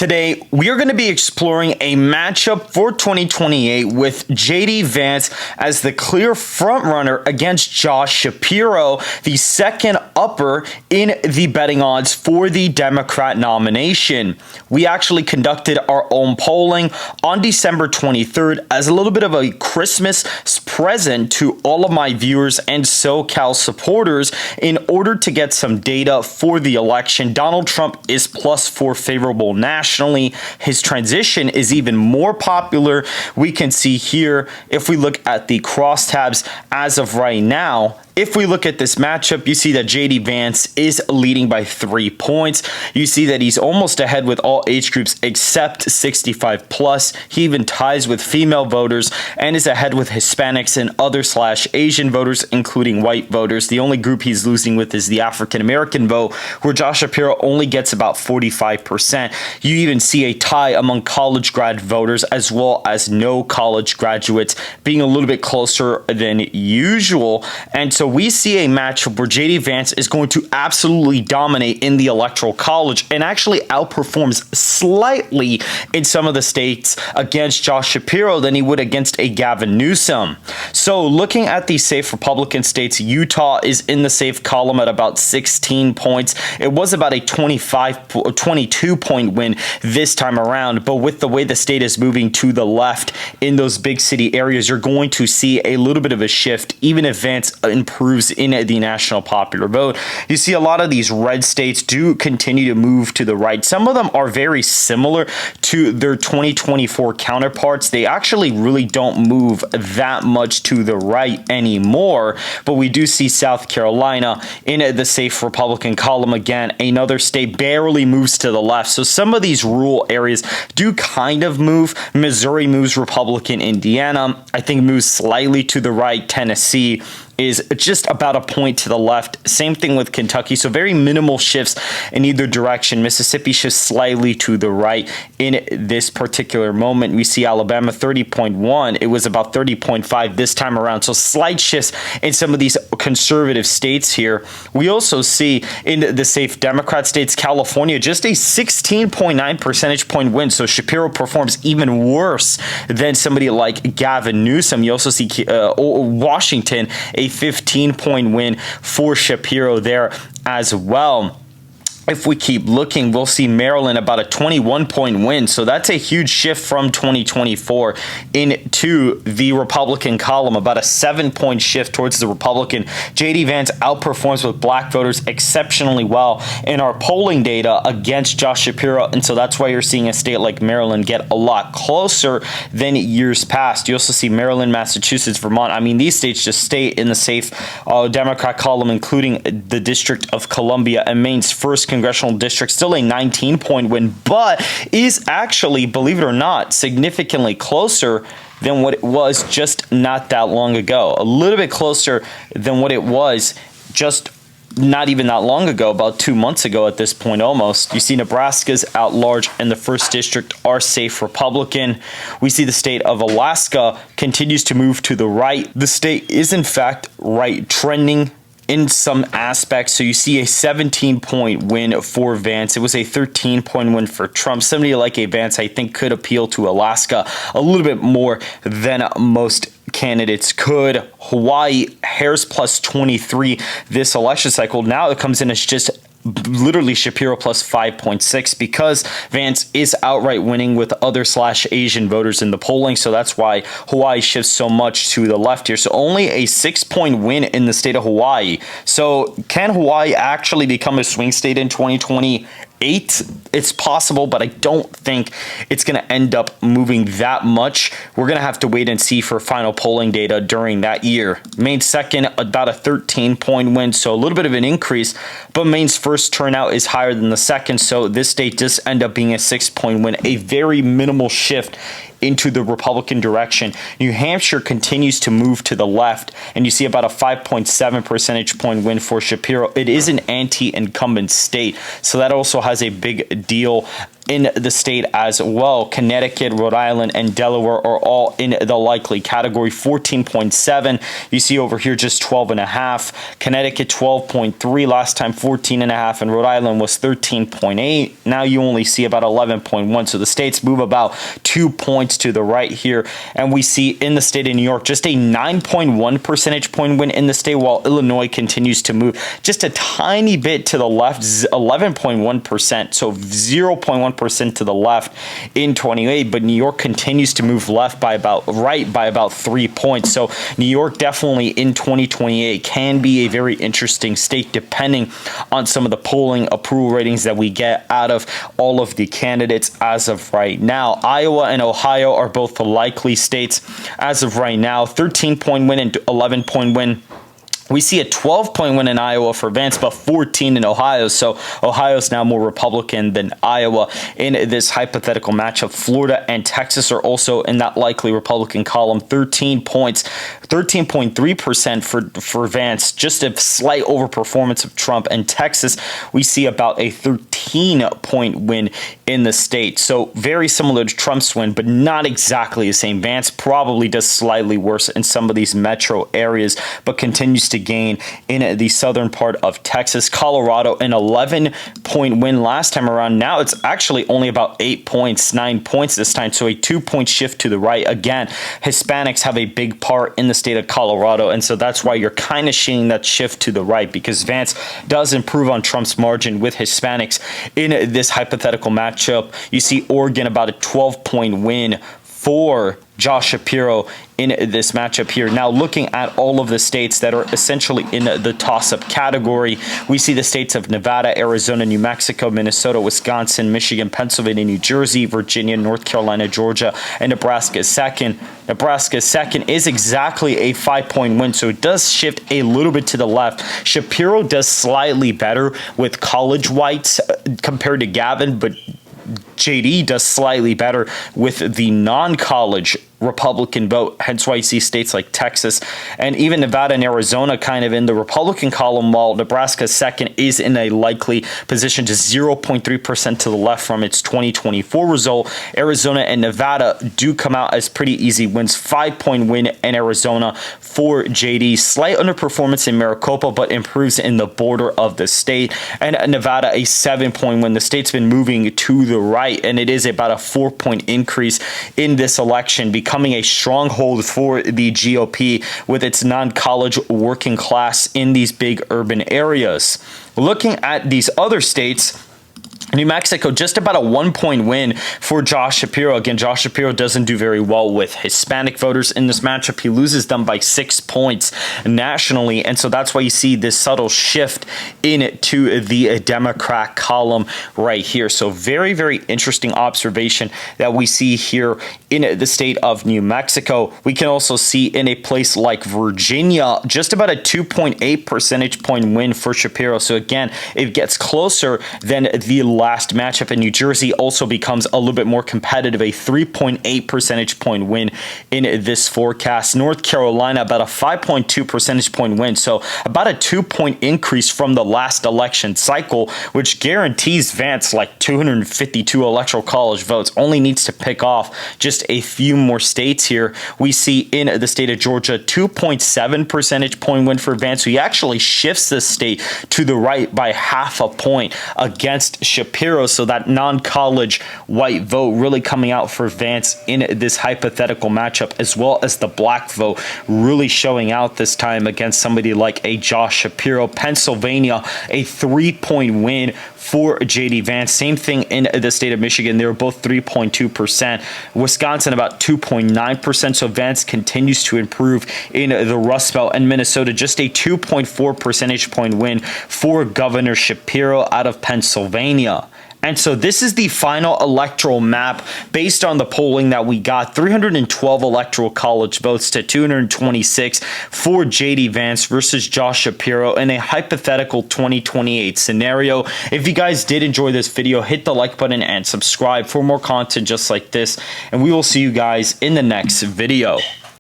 Today, we are going to be exploring a matchup for 2028 with JD Vance as the clear frontrunner against Josh Shapiro, the second upper in the betting odds for the Democrat nomination. We actually conducted our own polling on December 23rd as a little bit of a Christmas present to all of my viewers and SoCal supporters in order to get some data for the election. Donald Trump is +4 favorable nationally. His transition is even more popular. We can see here, if we look at the crosstabs as of right now, if we look at this matchup, you see that JD Vance is leading by 3 points. You see that he's almost ahead with all age groups except 65 plus. He even ties with female voters and is ahead with Hispanics and other /Asian voters, including white voters. The only group he's losing with is the African American vote, where Josh Shapiro only gets about 45%. You even see a tie among college grad voters as well as no college graduates, being a little bit closer than usual. And so we see a matchup where JD Vance is going to absolutely dominate in the electoral college and actually outperforms slightly in some of the states against Josh Shapiro than he would against a Gavin Newsom. So looking at the safe Republican states, Utah is in the safe column at about 16 points. It was about a 22 point win this time around, but with the way the state is moving to the left in those big city areas, you're going to see a little bit of a shift, even if Vance improves in the national popular vote. You see a lot of these red states do continue to move to the right. Some of them are very similar to their 2024 counterparts. They actually really don't move that much to the right anymore, but we do see South Carolina in the safe Republican column again. Another state barely moves to the left. So some of these rural areas do kind of move. Missouri moves Republican. Indiana, I think, moves slightly to the right. Tennessee is just about a point to the left. Same thing with Kentucky. So very minimal shifts in either direction. Mississippi shifts slightly to the right in this particular moment. We see Alabama 30.1. It was about 30.5 this time around. So slight shifts in some of these conservative states here. We also see in the safe Democrat states, California, just a 16.9 percentage point win. So Shapiro performs even worse than somebody like Gavin Newsom. You also see Washington, a 15-point win for Shapiro there as well. If we keep looking, we'll see Maryland about a 21-point win. So that's a huge shift from 2024 into the Republican column, about a 7-point shift towards the Republican. JD Vance outperforms with black voters exceptionally well in our polling data against Josh Shapiro. And so that's why you're seeing a state like Maryland get a lot closer than years past. You also see Maryland, Massachusetts, Vermont. I mean, these states just stay in the safe Democrat column, including the District of Columbia and Maine's first congressional district, still a 19-point win, but is actually, believe it or not, significantly closer than what it was just not that long ago. A little bit closer than what it was just not even that long ago, about 2 months ago at this point almost. You see Nebraska's out large and the first district are safe Republican. We see the state of Alaska continues to move to the right. The state is in fact right trending in some aspects. So you see a 17-point win for Vance. It was a 13-point win for Trump. Somebody like a Vance, I think, could appeal to Alaska a little bit more than most candidates could. Hawaii, Harris +23 this election cycle. Now it comes in as just literally Shapiro +5.6 because Vance is outright winning with other /Asian voters in the polling. So that's why Hawaii shifts so much to the left here. So only a 6-point win in the state of Hawaii. So can Hawaii actually become a swing state in 2028? It's possible, but I don't think it's going to end up moving that much. We're going to have to wait and see for final polling data during that year. Maine's second, about a 13-point win, so a little bit of an increase, but Maine's first turnout is higher than the second, so this state does end up being a 6-point win, a very minimal shift into the Republican direction. New Hampshire continues to move to the left, and you see about a 5.7 percentage point win for Shapiro. It is an anti-incumbent state, so that also has a big deal in the state as well. Connecticut, Rhode Island, and Delaware are all in the likely category. 14.7. You see over here just 12.5. Connecticut 12.3 last time, 14.5, and Rhode Island was 13.8. Now you only see about 11.1. So the states move about 2 points to the right here, and we see in the state of New York just a 9.1 percentage point win in the state, while Illinois continues to move just a tiny bit to the left, 11.1%, so 0.1% to the left in 28. But New York continues to move left by about 3 points. So New York definitely in 2028 can be a very interesting state, depending on some of the polling approval ratings that we get out of all of the candidates as of right now. Iowa and Ohio are both the likely states as of right now. 13-point win and 11-point win. We see a 12-point win in Iowa for Vance, but 14 in Ohio. So Ohio is now more Republican than Iowa in this hypothetical matchup. Florida and Texas are also in that likely Republican column. 13 points, 13.3% for Vance, just a slight overperformance of Trump. And Texas, we see about a 13-point win in the state. So very similar to Trump's win, but not exactly the same. Vance probably does slightly worse in some of these metro areas, but continues to gain in the southern part of Texas. Colorado, an 11-point win last time around. Now it's actually only about 8 points, 9 points this time. So a 2-point shift to the right. Again, Hispanics have a big part in the state of Colorado, and so that's why you're kind of seeing that shift to the right, because Vance does improve on Trump's margin with Hispanics in this hypothetical matchup. You see Oregon about a 12-point win for Josh Shapiro in this matchup here. Now, looking at all of the states that are essentially in the toss-up category, we see the states of Nevada, Arizona, New Mexico, Minnesota, Wisconsin, Michigan, Pennsylvania, New Jersey, Virginia, North Carolina, Georgia, and Nebraska second. Nebraska second is exactly a 5-point win, so it does shift a little bit to the left. Shapiro does slightly better with college whites compared to Gavin, but JD does slightly better with the non-college Republican vote, hence why you see states like Texas and even Nevada and Arizona kind of in the Republican column, while Nebraska second is in a likely position to 0.3% to the left from its 2024 result. Arizona and Nevada do come out as pretty easy wins. 5-point win in Arizona for JD. Slight underperformance in Maricopa, but improves in the border of the state. And Nevada, a 7-point win. The state's been moving to the right, and it is about a 4-point increase in this election, becoming a stronghold for the GOP with its non-college working class in these big urban areas. Looking at these other states, New Mexico, just about a 1-point win for Josh Shapiro. Again, Josh Shapiro doesn't do very well with Hispanic voters in this matchup. He loses them by 6 points nationally, and so that's why you see this subtle shift into the Democrat column right here. So very, very interesting observation that we see here in the state of New Mexico. We can also see in a place like Virginia, just about a 2.8 percentage point win for Shapiro. So again, it gets closer than the last matchup. In New Jersey also becomes a little bit more competitive, a 3.8 percentage point win in this forecast. North Carolina, about a 5.2 percentage point win, so about a 2-point increase from the last election cycle, which guarantees Vance like 252 electoral college votes. Only needs to pick off just a few more states here. We see in the state of Georgia, 2.7 percentage point win for Vance. So he actually shifts the state to the right by 0.5 point against Shapiro, so that non-college white vote really coming out for Vance in this hypothetical matchup, as well as the black vote really showing out this time against somebody like a Josh Shapiro. Pennsylvania, a 3-point win for JD Vance. Same thing in the state of Michigan. They were both 3.2%. Wisconsin, about 2.9%. So Vance continues to improve in the Rust Belt. And Minnesota, just a 2.4 percentage point win for Governor Shapiro out of Pennsylvania. And so this is the final electoral map based on the polling that we got. 312 electoral college votes to 226 for JD Vance versus Josh Shapiro in a hypothetical 2028 scenario. If you guys did enjoy this video, hit the like button and subscribe for more content just like this. And we will see you guys in the next video.